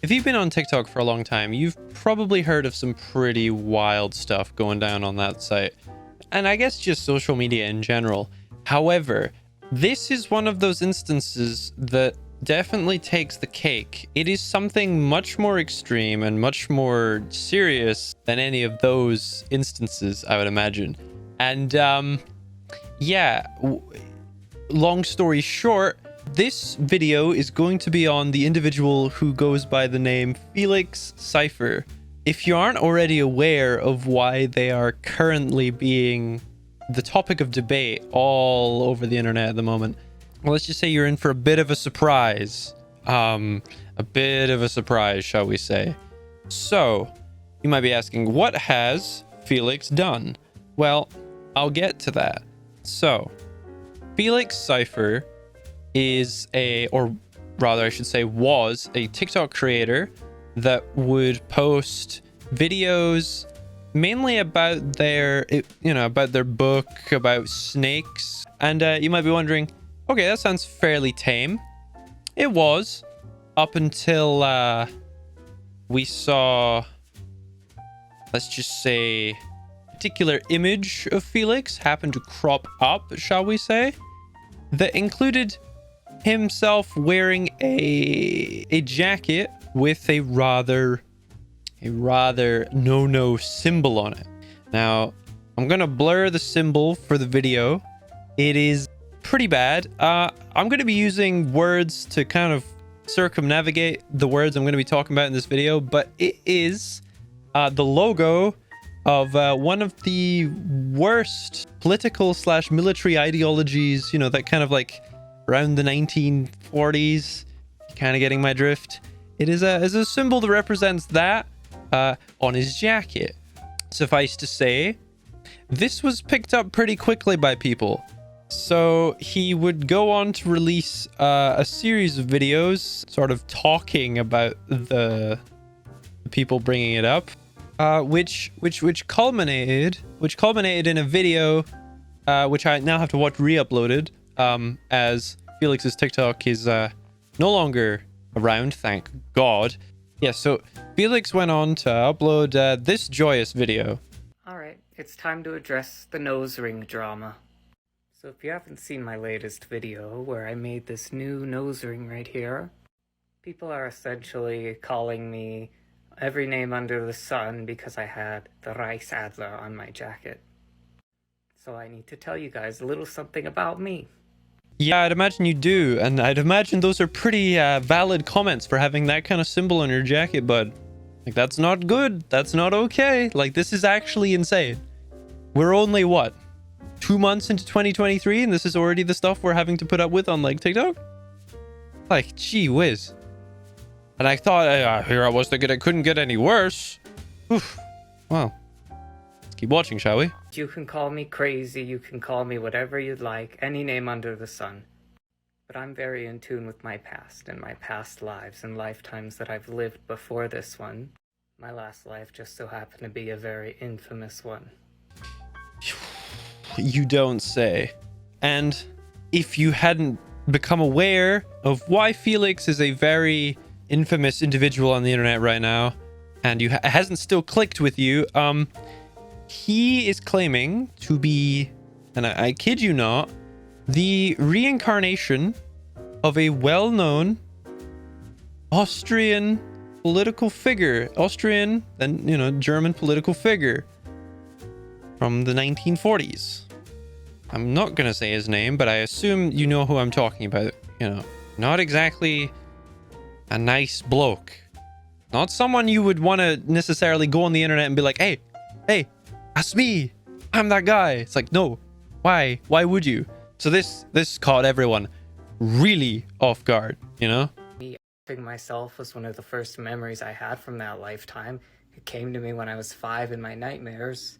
If you've been on TikTok for a long time, you've probably heard of some pretty wild stuff going down on that site. And I guess just social media in general. However, this is one of those instances that definitely takes the cake. It is something much more extreme and much more serious than any of those instances, I would imagine. And yeah, long story short, this video is going to be on the individual who goes by the name Felix Cypher. If you aren't already aware of why they are currently being the topic of debate all over the internet at the moment, well, let's just say you're in for a bit of a surprise. A bit of a surprise, shall we say. So, you might be asking, what has Felix done? Well, I'll get to that. So, Felix Cypher is or rather I should say was a TikTok creator that would post videos mainly about their book, about snakes. And you might be wondering, okay, that sounds fairly tame. It was, up until we saw, let's just say, a particular image of Felix happen to crop up, shall we say, that included himself wearing a jacket with a rather no symbol on it. Now, I'm gonna blur the symbol for the video. It is pretty bad. I'm gonna be using words to kind of circumnavigate the words I'm gonna be talking about in this video, but it is the logo of one of the worst political / military ideologies, you know, that kind of like around the 1940s. Kind of getting my drift. It is a symbol that represents that on his jacket. Suffice to say, this was picked up pretty quickly by people. So he would go on to release a series of videos sort of talking about the people bringing it up, which culminated in a video which I now have to watch re-uploaded, as Felix's TikTok is no longer around, thank God. Yeah, so Felix went on to upload this joyous video. Alright, it's time to address the nose ring drama. So if you haven't seen my latest video where I made this new nose ring right here, people are essentially calling me every name under the sun because I had the Reichsadler on my jacket. So I need to tell you guys a little something about me. Yeah, I'd imagine you do, and I'd imagine those are pretty valid comments for having that kind of symbol on your jacket, bud. Like, that's not good. That's not okay. Like, this is actually insane. We're only, what, 2 months into 2023, and this is already the stuff we're having to put up with on, like, TikTok? Like, gee whiz. And I thought, here I was thinking it couldn't get any worse. Oof. Well, let's keep watching, shall we? You can call me crazy, you can call me whatever you'd like, any name under the sun. But I'm very in tune with my past and my past lives and lifetimes that I've lived before this one. My last life just so happened to be a very infamous one. You don't say. And if you hadn't become aware of why Felix is a very infamous individual on the internet right now, and it hasn't still clicked with you, he is claiming to be, and I kid you not, the reincarnation of a well-known Austrian political figure. Austrian, then, you know, German political figure from the 1940s. I'm not going to say his name, but I assume you know who I'm talking about. You know, not exactly a nice bloke. Not someone you would want to necessarily go on the internet and be like, hey, that's me. I'm that guy. It's like, no. Why? Why would you? So this caught everyone really off guard, you know? Me acting myself was one of the first memories I had from that lifetime. It came to me when I was 5 in my nightmares.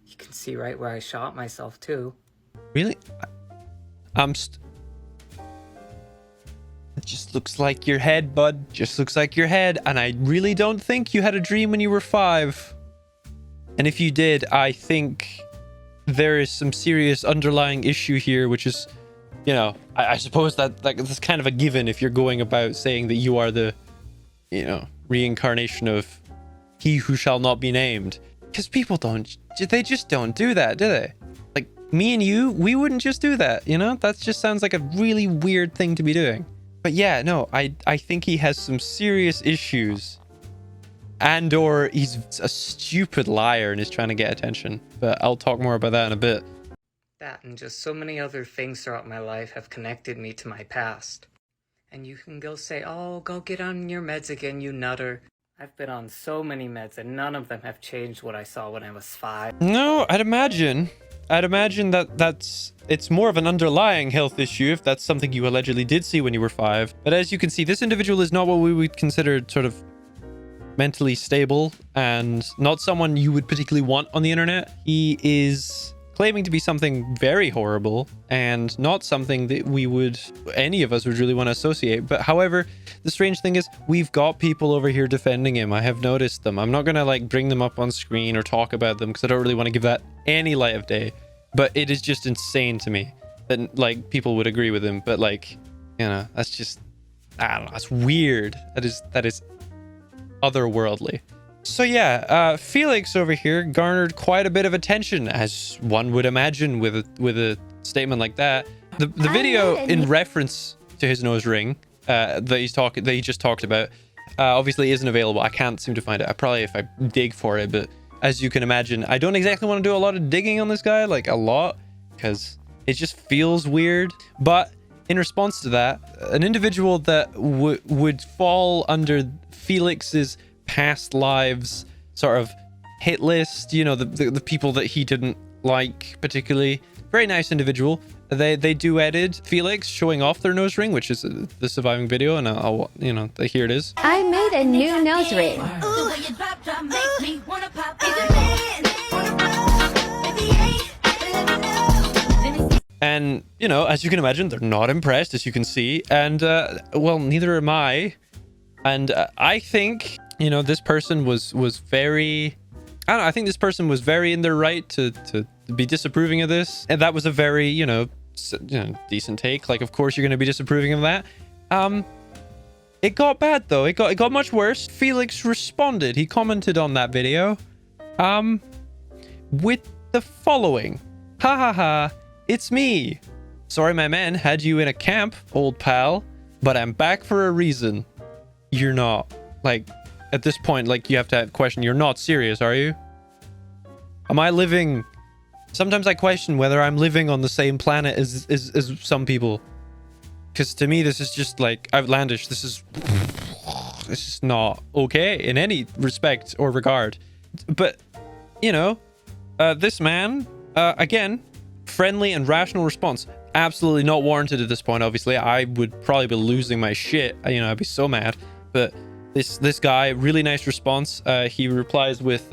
You can see right where I shot myself too. Really? It just looks like your head, bud. Just looks like your head. And I really don't think you had a dream when you were 5. And if you did, I think there is some serious underlying issue here, which is, you know, I suppose that's kind of a given if you're going about saying that you are the, you know, reincarnation of he who shall not be named. Because people they just don't do that, do they? Like, me and you, we wouldn't just do that, you know? That just sounds like a really weird thing to be doing. But yeah, no, I think he has some serious issues. And or he's a stupid liar and is trying to get attention. But I'll talk more about that in a bit. That and just so many other things throughout my life have connected me to my past. And you can go say, oh, go get on your meds again, you nutter. I've been on so many meds and none of them have changed what I saw when I was 5. No, I'd imagine that it's more of an underlying health issue if that's something you allegedly did see when you were 5. But as you can see, this individual is not what we would consider sort of mentally stable and not someone you would particularly want on the internet. He is claiming to be something very horrible and not something that any of us would really want to associate. But however, the strange thing is we've got people over here defending him. I have noticed them. I'm not gonna like bring them up on screen or talk about them because I don't really want to give that any light of day. But it is just insane to me that like people would agree with him. But like, you know, that's just, I don't know, that's weird. That is otherworldly. So yeah, Felix over here garnered quite a bit of attention, as one would imagine with a statement like that. The video in reference to his nose ring that he just talked about obviously isn't available. I can't seem to find it. I probably, if I dig for it, but as you can imagine, I don't exactly want to do a lot of digging on this guy, like a lot, because it just feels weird. But in response to that, an individual that would fall under Felix's past lives sort of hit list, you know, the people that he didn't like particularly, very nice individual, they duetted Felix showing off their nose ring, which is the surviving video, and I'll you know, here it is. I made a new nose ring. And you know, as you can imagine, they're not impressed, as you can see, and well, neither am I. And I think, you know, this person was very, I don't know, I think this person was very in their right to be disapproving of this. And that was a very, you know, decent take. Like, of course you're going to be disapproving of that. It got bad though. It got much worse. Felix responded. He commented on that video with the following. Ha ha ha, it's me. Sorry my man had you in a camp, old pal, but I'm back for a reason. You're not. Like, at this point, like, you have to question, you're not serious, are you? Am I living... Sometimes I question whether I'm living on the same planet as some people. Because to me, this is just, like, outlandish. This is not okay in any respect or regard. But, you know, this man, again, friendly and rational response. Absolutely not warranted at this point, obviously. I would probably be losing my shit. You know, I'd be so mad. But this guy, really nice response. He replies with,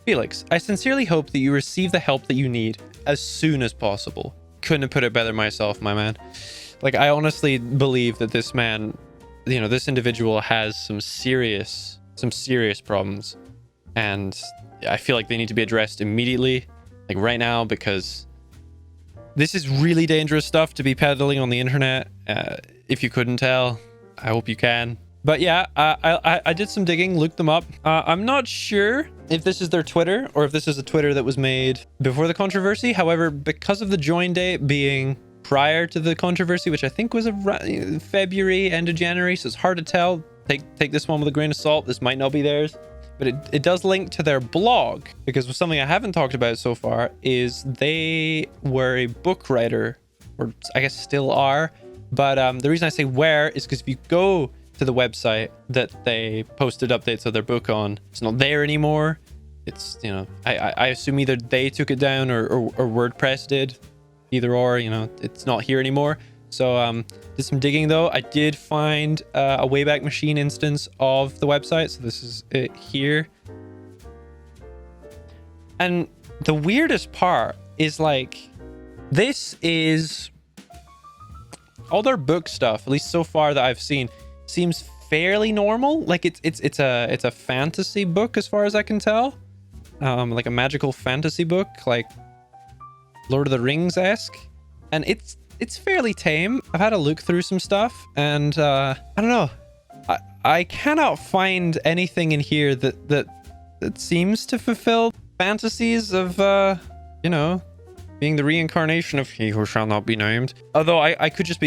Felix, I sincerely hope that you receive the help that you need as soon as possible. Couldn't have put it better myself, my man. Like, I honestly believe that this man, you know, this individual has some serious problems. And I feel like they need to be addressed immediately, like right now, because this is really dangerous stuff to be peddling on the internet. If you couldn't tell, I hope you can. But yeah, I did some digging, looked them up. I'm not sure if this is their Twitter or if this is a Twitter that was made before the controversy. However, because of the join date being prior to the controversy, which I think was February, end of January, so it's hard to tell. Take this one with a grain of salt. This might not be theirs. But it does link to their blog, because something I haven't talked about so far is they were a book writer, or I guess still are. But the reason I say where is because if you go to the website that they posted updates of their book on, it's not there anymore. It's, you know, I assume either they took it down or WordPress did, either or, you know, it's not here anymore. So did some digging though. I did find a Wayback Machine instance of the website, so this is it here. And the weirdest part is, like, this is all their book stuff, at least so far that I've seen, seems fairly normal. Like, it's a fantasy book as far as I can tell, like a magical fantasy book, like Lord of the Rings-esque, and it's fairly tame. I've had a look through some stuff, and I don't know, I cannot find anything in here that seems to fulfill fantasies of you know, being the reincarnation of he who shall not be named. Although I could just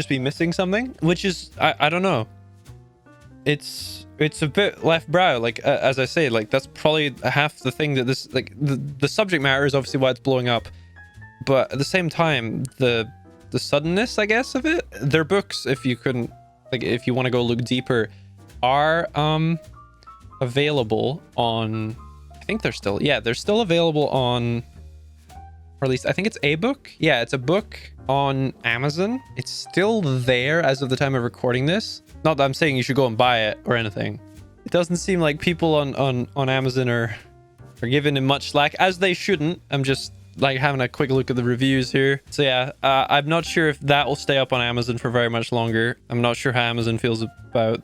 be missing something, which is I don't know. It's a bit left brow, like as I say, like that's probably half the thing that this, like the subject matter is obviously why it's blowing up, but at the same time the suddenness, I guess, of it. Their books, if you couldn't, like, if you want to go look deeper, are available on, I think they're still available on, or at least I think it's a book. Yeah, it's a book on Amazon. It's still there as of the time of recording this. Not that I'm saying you should go and buy it or anything. It doesn't seem like people on Amazon are giving him much slack, as they shouldn't. I'm just like having a quick look at the reviews here. So yeah, I'm not sure if that will stay up on Amazon for very much longer. I'm not sure how Amazon feels about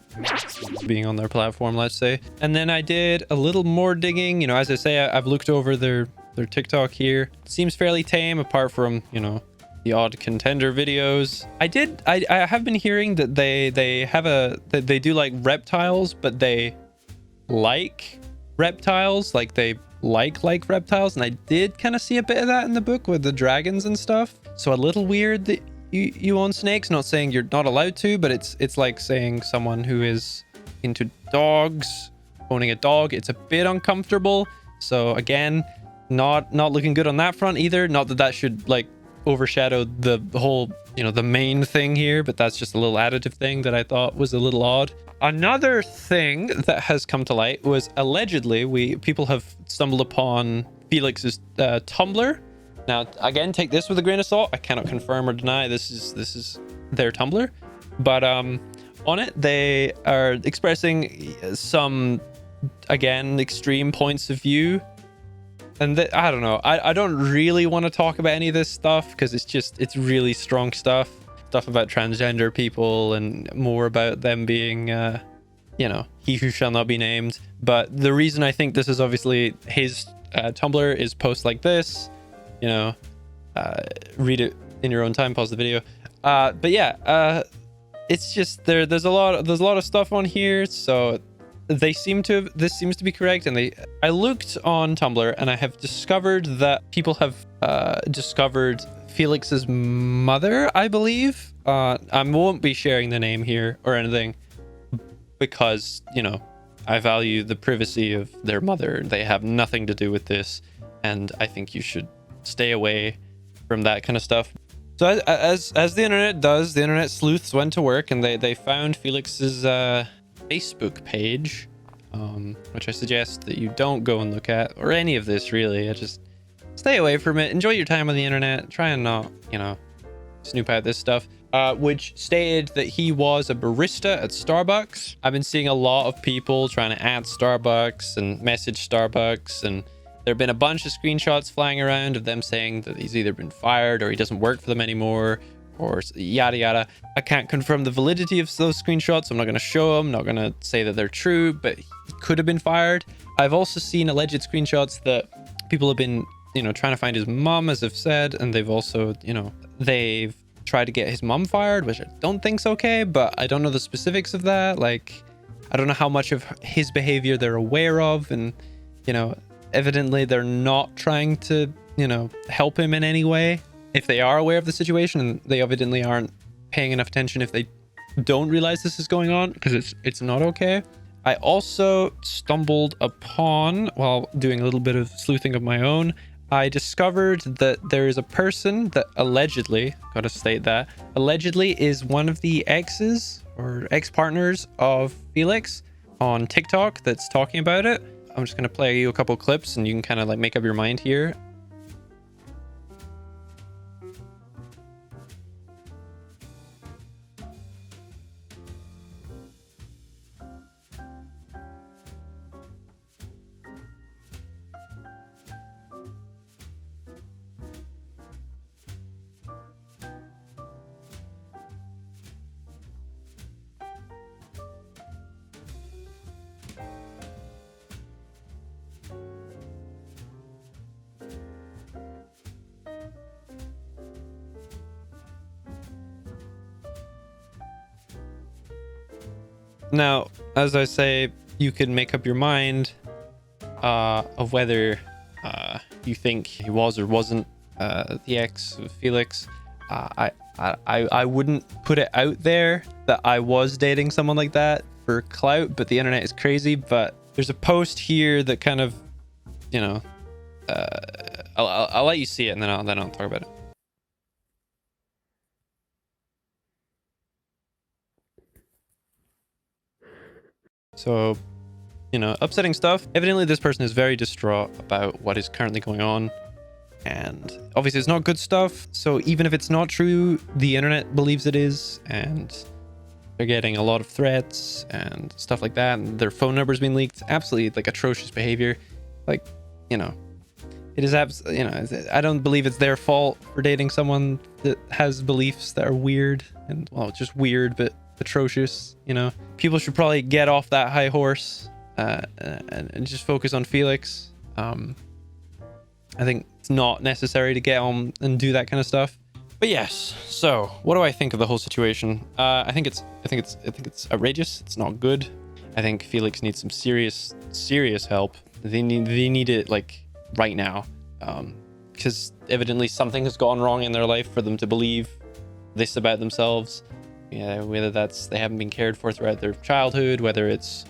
being on their platform, let's say. And then I did a little more digging. You know, as I say, I've looked over their TikTok here. It seems fairly tame, apart from, you know, the odd contender videos. I have been hearing that they do like reptiles, but they like reptiles, like they like reptiles, and I did kind of see a bit of that in the book with the dragons and stuff. So a little weird that you own snakes. Not saying you're not allowed to, but it's like saying someone who is into dogs owning a dog. It's a bit uncomfortable. So again, not looking good on that front either. Not that should like overshadow the whole, you know, the main thing here, but that's just a little additive thing that I thought was a little odd. Another thing that has come to light was allegedly people have stumbled upon Felix's Tumblr. Now again, take this with a grain of salt. I cannot confirm or deny this is their Tumblr, but on it they are expressing some, again, extreme points of view. And I don't know. I don't really want to talk about any of this stuff because it's really strong stuff about transgender people and more about them being, you know, he who shall not be named. But the reason I think this is obviously his Tumblr is posts like this. You know, read it in your own time. Pause the video. But yeah, it's just there's a lot of stuff on here. So this seems to be correct, and I looked on Tumblr and I have discovered that people have discovered Felix's mother, I believe. I won't be sharing the name here or anything because, you know, I value the privacy of their mother. They have nothing to do with this, and I think you should stay away from that kind of stuff. So as the internet does, the internet sleuths went to work and they found Felix's Facebook page, which I suggest that you don't go and look at, or any of this really. I just stay away from it. Enjoy your time on the internet. Try and not, you know, snoop out this stuff. Which stated that he was a barista at Starbucks. I've been seeing a lot of people trying to add Starbucks and message Starbucks, and there have been a bunch of screenshots flying around of them saying that he's either been fired or he doesn't work for them anymore, or yada yada. I can't confirm the validity of those screenshots. I'm not going to show them, not going to say that they're true, but he could have been fired. I've also seen alleged screenshots that people have been, you know, trying to find his mom, as I've said, and they've also, you know, they've tried to get his mom fired, which I don't think's okay, but I don't know the specifics of that. Like, I don't know how much of his behavior they're aware of, and, you know, evidently they're not trying to, you know, help him in any way. If they are aware of the situation, and they evidently aren't paying enough attention if they don't realize this is going on, because it's not okay. I also stumbled upon, while doing a little bit of sleuthing of my own, I discovered that there is a person that allegedly, gotta state that, allegedly is one of the exes or ex-partners of Felix on TikTok that's talking about it. I'm just gonna play you a couple clips and you can kind of like make up your mind here. Now, as I say, you can make up your mind of whether you think he was or wasn't the ex of Felix. I wouldn't put it out there that I was dating someone like that for clout, but the internet is crazy. But there's a post here that kind of, you know, I'll let you see it, and then I'll talk about it. So, you know, upsetting stuff. Evidently, this person is very distraught about what is currently going on. And obviously, it's not good stuff. So even if it's not true, the internet believes it is. And they're getting a lot of threats and stuff like that. And their phone numbers being leaked. Absolutely, like, atrocious behavior. Like, you know, it is you know, I don't believe it's their fault for dating someone that has beliefs that are weird. And, well, just weird, but atrocious. You know, people should probably get off that high horse and just focus on Felix. I think it's not necessary to get on and do that kind of stuff. But yes, so what do I think of the whole situation? I think it's outrageous. It's not good. I think Felix needs some serious help. They need it, like, right now, because evidently something has gone wrong in their life for them to believe this about themselves. Yeah, whether that's they haven't been cared for throughout their childhood, whether it's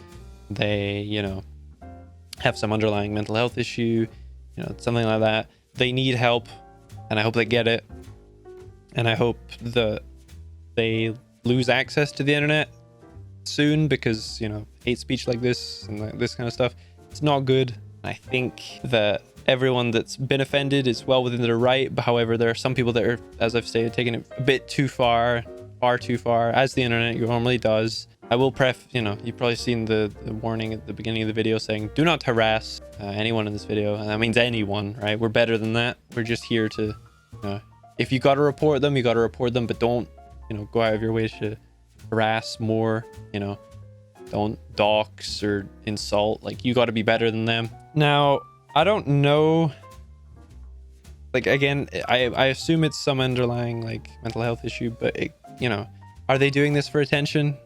they, you know, have some underlying mental health issue, you know, something like that. They need help, and I hope they get it. And I hope that they lose access to the internet soon, because, you know, hate speech like this and like this kind of stuff, it's not good. I think that everyone that's been offended is well within their right, but however, there are some people that are, as I've stated, taking it a bit too far too far, as the internet normally does. I will you know, you've probably seen the warning at the beginning of the video saying, do not harass anyone in this video. And that means anyone, right? We're better than that. We're just here to, you know, if you got to report them, you got to report them, but don't, you know, go out of your way to harass more, you know, don't dox or insult. Like, you got to be better than them. Now, I don't know, like, again, I assume it's some underlying, like, mental health issue, but it, you know, are they doing this for attention?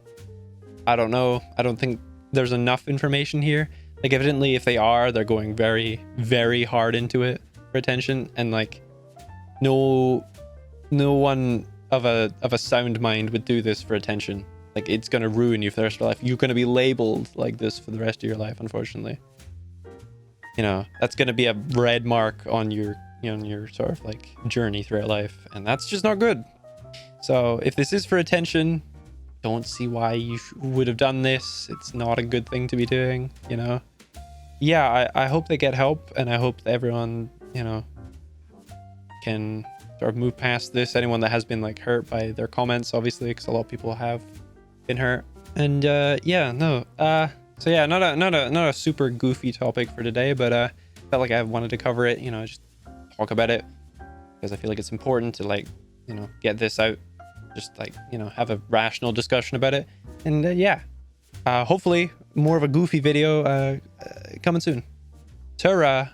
I don't know. I don't think there's enough information here. Like, evidently, if they are, they're going very, very hard into it for attention. And, like, no one of a sound mind would do this for attention. Like, it's gonna ruin you for the rest of your life. You're gonna be labeled like this for the rest of your life, unfortunately. You know, that's gonna be a red mark on your, you know, on your sort of, like, journey throughout life, and that's just not good. So if this is for attention, don't see why you would have done this. It's not a good thing to be doing, you know. Yeah, I hope they get help, and I hope that everyone, you know, can sort of move past this. Anyone that has been, like, hurt by their comments, obviously, because a lot of people have been hurt. And yeah, no. So yeah, not a super goofy topic for today, but felt like I wanted to cover it, you know, just talk about it, because I feel like it's important to, like, you know, get this out. Just, like, you know, have a rational discussion about it. And yeah, hopefully more of a goofy video coming soon. Ta-ra.